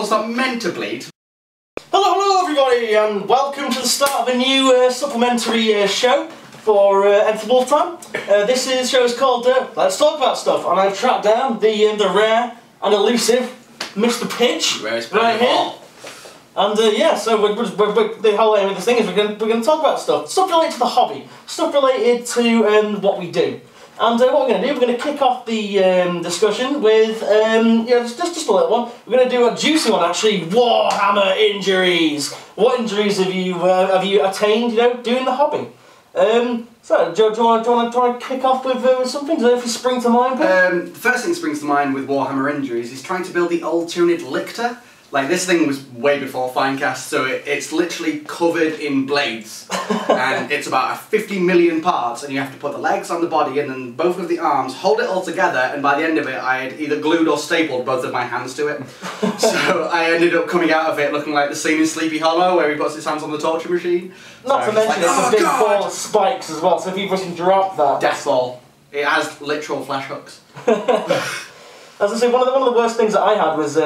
model's not meant to bleed. Hello everybody, and welcome to the start of a new supplementary show for Enter Wolftime. This show is called Let's Talk About Stuff, and I've tracked down the rare and elusive Mr. Pitch right here. And yeah, so the whole aim of this thing is we're going to talk about stuff related to the hobby, stuff related to what we do. And what we're going to do, we're going to kick off the discussion with, just a little one. We're going to do a juicy one, actually, Warhammer injuries. What injuries have you attained, doing the hobby? So, do you want to kick off with something? Does anything spring to mind, please? The first thing that springs to mind with Warhammer injuries is trying to build the old Tyranid Lictor. Like, this thing was way before Finecast, so it's literally covered in blades. And it's about 50 million parts, and you have to put the legs on the body and then both of the arms, hold it all together, and by the end of it I had either glued or stapled both of my hands to it. So I ended up coming out of it looking like the scene in Sleepy Hollow where he puts his hands on the torture machine. Not to mention it's a big ball of spikes as well, so if you can drop that... Death ball. It has literal flash hooks. As I say, one of the worst things that I had was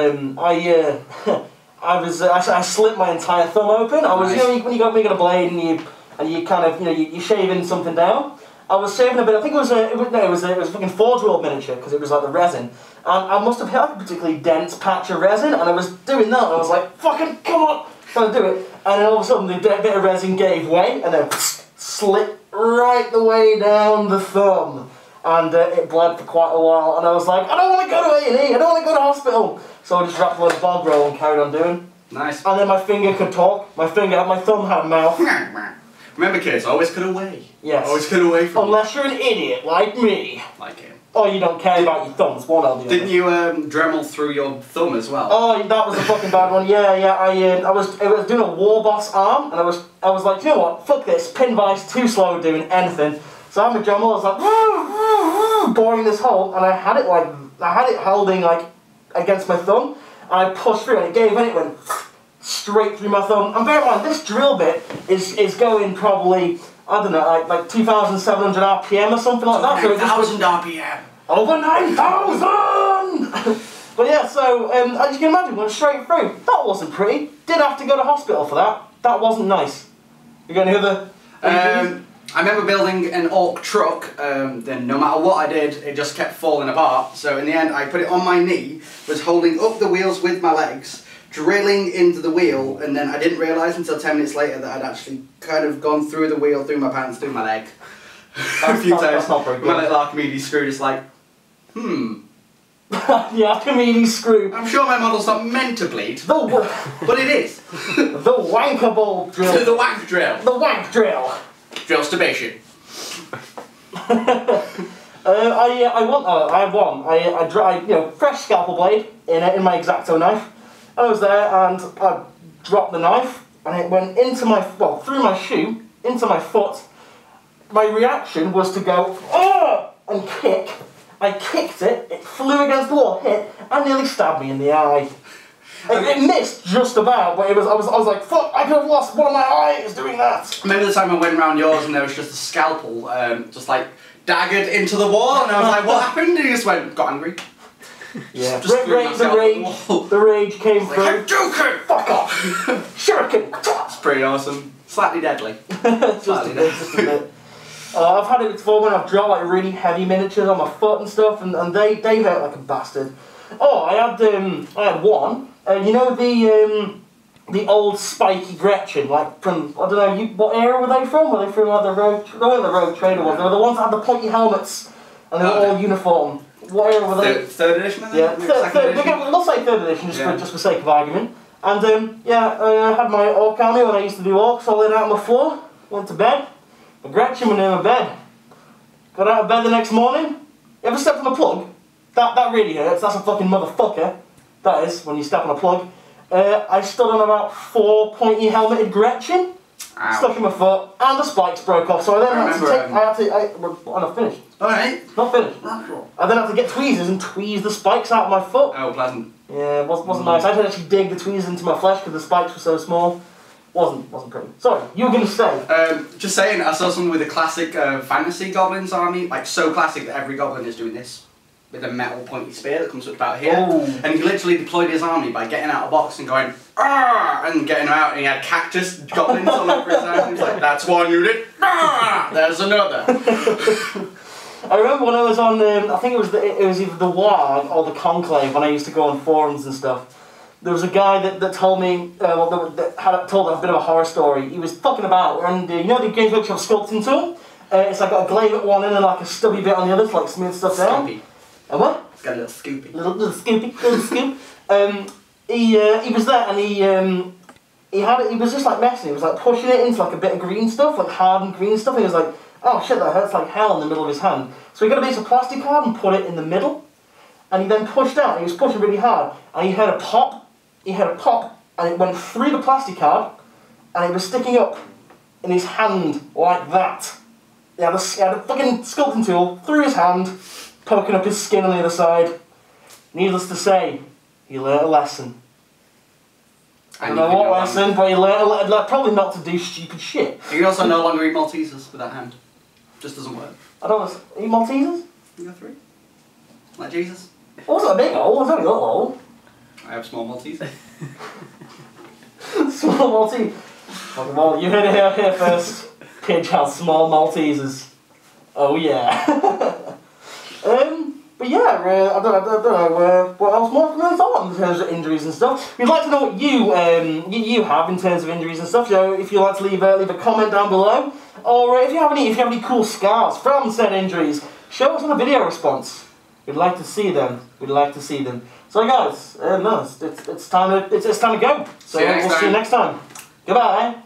I slit my entire thumb open. I was Nice. when you got a blade and you kind of you're shaving something down. I was shaving a bit. I think it was a fucking Forge World miniature because it was like the resin. And I must have hit like a particularly dense patch of resin, and I was doing that. And I was like, fucking come on, trying to do it. And then all of a sudden the bit of resin gave way, and then slit right the way down the thumb. And it bled for quite a while, and I was like, I don't want to go to A&E, I don't want to go to hospital. So I just wrapped a load of bog roll and carried on doing. Nice. And then my finger could talk. My thumb had a mouth. Remember, kids, always cut away. Yes. Always cut away from Unless you're an idiot like me. Like him. Or you don't care about your thumbs, one or the other. Didn't you Dremel through your thumb as well? Oh, that was a fucking bad one. Yeah. I was doing a war boss arm, and I was like, you know what? Fuck this. Pin vice too slow doing anything. So I'm a Dremel. I was like, boring this hole, and I had it holding like against my thumb, and I pushed through, and it gave, and it went straight through my thumb. And bear in mind, this drill bit is going probably, I don't know, like 2,700 RPM or something like that. 9,000 RPM. Over 9,000! But yeah, so as you can imagine, went straight through. That wasn't pretty. Did have to go to hospital for that. That wasn't nice. You got any other? I remember building an Orc truck, then no matter what I did, it just kept falling apart. So in the end, I put it on my knee, was holding up the wheels with my legs, drilling into the wheel, and then I didn't realise until 10 minutes later that I'd actually kind of gone through the wheel, through my pants, through my leg. A few times. That's not very good. My little Archimedes screw just like, The Archimedes screw. I'm sure my model's not meant to bleed, but it is. The wankable drill. The wank drill. The wank drill. Drill stabation. I had one. I fresh scalpel blade in my X-Acto knife. I was there and I dropped the knife and it went into through my shoe, into my foot. My reaction was to go, and kick. I kicked it, it flew against the wall, hit, and nearly stabbed me in the eye. It missed just about, but I was like, fuck, I could have lost one of my eyes doing that. Remember the time I went round yours and there was just a scalpel, just like daggered into the wall, and I was like, what happened? And he just got angry. Yeah, the rage came through. Like, Hadouken! Fuck off! Shuriken! It's pretty awesome. Slightly deadly. Just a bit. I've had it before when I've dropped like really heavy miniatures on my foot and stuff, and they hurt like a bastard. Oh, I had one. You know the old spiky Gretchen, like from, I don't know, what era were they from? Were they from like the Rogue? They weren't the Rogue Trader ones. They were the ones that had the pointy helmets and they were all uniform. What era were they? Third edition, I think? Yeah, third edition. Let's say third edition, just for sake of argument. And I had my Orc army when I used to do Orcs, all in out on the floor, went to bed. But Gretchen went in my bed. Got out of bed the next morning. You ever stepped on a plug? That really hurts. That's a fucking motherfucker. That is, when you step on a plug. I stood on about 4 pointy helmeted Gretchen. Ow. Stuck in my foot, and the spikes broke off. So I then I'm not finished. Alright. Not finished. I then had to get tweezers and tweeze the spikes out of my foot. Oh, pleasant. Yeah, it wasn't nice. I had to actually dig the tweezers into my flesh because the spikes were so small. Wasn't pretty. Sorry, you were going to say. Just saying, I saw someone with a classic fantasy goblins army, like so classic that every goblin is doing this. with a metal pointy spear that comes up about here. Oh. And he literally deployed his army by getting out of a box and going, "Ah!" and getting them out, and he had cactus goblins all over his arm. He was like, "That's one unit, ah! There's another." I remember when I was on, I think it was either the WAG or the Conclave when I used to go on forums and stuff. There was a guy that told me, that told a bit of a horror story. He was fucking about, and you know the Games Workshop sculpting tool? It's like got a glaive at one end and like a stubby bit on the other to like smooth stuff down. Scoopy. And what? It's got a little scoopy. Little scoopy, little scoop. He was there and he was just like messing. He was like pushing it into like a bit of green stuff, like hardened green stuff. And he was like, "Oh shit, that hurts like hell," in the middle of his hand. So he got a piece of plastic card and put it in the middle. And he then pushed out. And he was pushing really hard, and he heard a pop. He heard a pop, and it went through the plastic card, and it was sticking up in his hand like that. He had a fucking sculpting tool through his hand, poking up his skin on the other side. Needless to say, he learnt a lesson. I don't know what lesson, but he learnt probably not to do stupid shit. You can also no longer eat Maltesers with that hand. Just doesn't work. I don't know, eat Maltesers? You got 3? Like Jesus? It wasn't a big hole, it was only a little hole. I have small Maltesers. Small Maltese. Fucking well, you heard it here first. Pidge has small Maltesers. Oh yeah. But yeah, I don't know what else more can I talk about in terms of injuries and stuff. We'd like to know what you have in terms of injuries and stuff. So if you'd like to leave a comment down below, or if you have any cool scars from said injuries, show us on a video response. We'd like to see them. We'd like to see them. So guys, no, it's time to go. So we'll see you next time. Goodbye.